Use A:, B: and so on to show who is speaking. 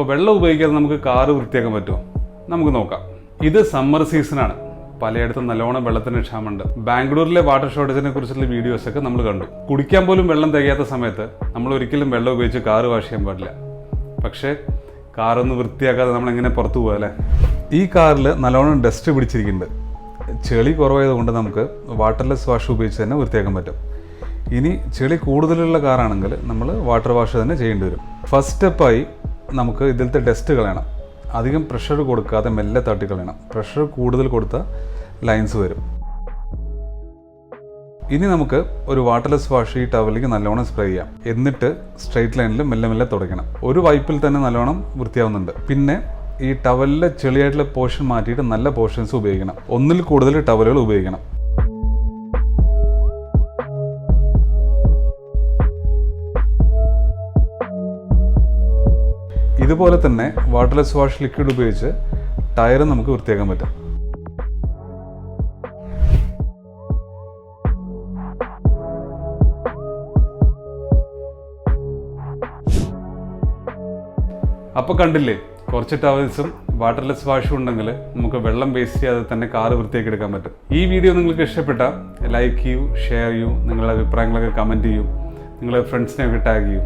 A: വെള്ളം ഉപയോഗിക്കാതെ നമുക്ക് കാറ് വൃത്തിയാക്കാൻ പറ്റുമോ? നമുക്ക് നോക്കാം. ഇത് സമ്മർ സീസണാണ്. പലയിടത്തും നല്ലോണം വെള്ളത്തിന് ക്ഷാമമുണ്ട്. ബാംഗ്ലൂരിലെ വാട്ടർ ഷോർട്ടേജിനെ കുറിച്ചുള്ള വീഡിയോസൊക്കെ നമ്മൾ കണ്ടു. കുടിക്കാൻ പോലും വെള്ളം തികയാത്ത സമയത്ത് നമ്മൾ ഒരിക്കലും വെള്ളം ഉപയോഗിച്ച് കാറ് വാഷ് ചെയ്യാൻ പാടില്ല. പക്ഷേ കാറൊന്ന് വൃത്തിയാക്കാതെ നമ്മൾ എങ്ങനെ പുറത്തു പോകുക അല്ലേ? ഈ കാറിൽ നല്ലോണം ഡസ്റ്റ് പിടിച്ചിരിക്കുന്നുണ്ട്. ചെളി കുറവായതുകൊണ്ട് നമുക്ക് വാട്ടർലെസ് വാഷ് ഉപയോഗിച്ച് തന്നെ വൃത്തിയാക്കാൻ പറ്റും. ഇനി ചെളി കൂടുതലുള്ള കാറാണെങ്കിൽ നമ്മൾ വാട്ടർ വാഷ് തന്നെ ചെയ്യേണ്ടി വരും. ഫസ്റ്റ് സ്റ്റെപ്പായി നമുക്ക് ഇതിലത്തെ ഡസ്റ്റ് കളയണം. അധികം പ്രഷർ കൊടുക്കാതെ മെല്ലെ തട്ടി കളയണം. പ്രഷർ കൂടുതൽ കൊടുത്താൽ ലൈൻസ് വരും. ഇനി നമുക്ക് ഒരു വാട്ടർലെസ് വാഷ് ഈ ടവലിലേക്ക് നല്ലോണം സ്പ്രേ ചെയ്യാം. എന്നിട്ട് സ്ട്രെയിറ്റ് ലൈനിൽ മെല്ലെ മെല്ലെ തുടയ്ക്കണം. ഒരു വൈപ്പിൽ തന്നെ നല്ലോണം വൃത്തിയാവുന്നുണ്ട്. പിന്നെ ഈ ടവലിലെ ചെളിയായിട്ടുള്ള പോർഷൻ മാറ്റിയിട്ട് നല്ല പോർഷൻസ് ഉപയോഗിക്കണം. ഒന്നിൽ കൂടുതൽ ടവലുകൾ ഉപയോഗിക്കണം. ഇതുപോലെ തന്നെ വാട്ടർലെസ് വാഷ് ലിക്വിഡ് ഉപയോഗിച്ച് ടയർ നമുക്ക് വൃത്തിയാക്കാൻ പറ്റും. അപ്പോൾ കണ്ടില്ലേ, കുറച്ച് ടവൽസും വാട്ടർലെസ് വാഷും ഉണ്ടെങ്കിൽ നമുക്ക് വെള്ളം വേസ്റ്റ് ചെയ്യാതെ തന്നെ കാറ് വൃത്തിയാക്കി എടുക്കാൻ പറ്റും. ഈ വീഡിയോ നിങ്ങൾക്ക് ഇഷ്ടപ്പെട്ടാൽ ലൈക്ക് ചെയ്യൂ, ഷെയർ ചെയ്യൂ, നിങ്ങളുടെ അഭിപ്രായങ്ങളൊക്കെ കമൻറ്റ് ചെയ്യൂ, നിങ്ങളുടെ ഫ്രണ്ട്സിനെയൊക്കെ ടാഗ് ചെയ്യൂ.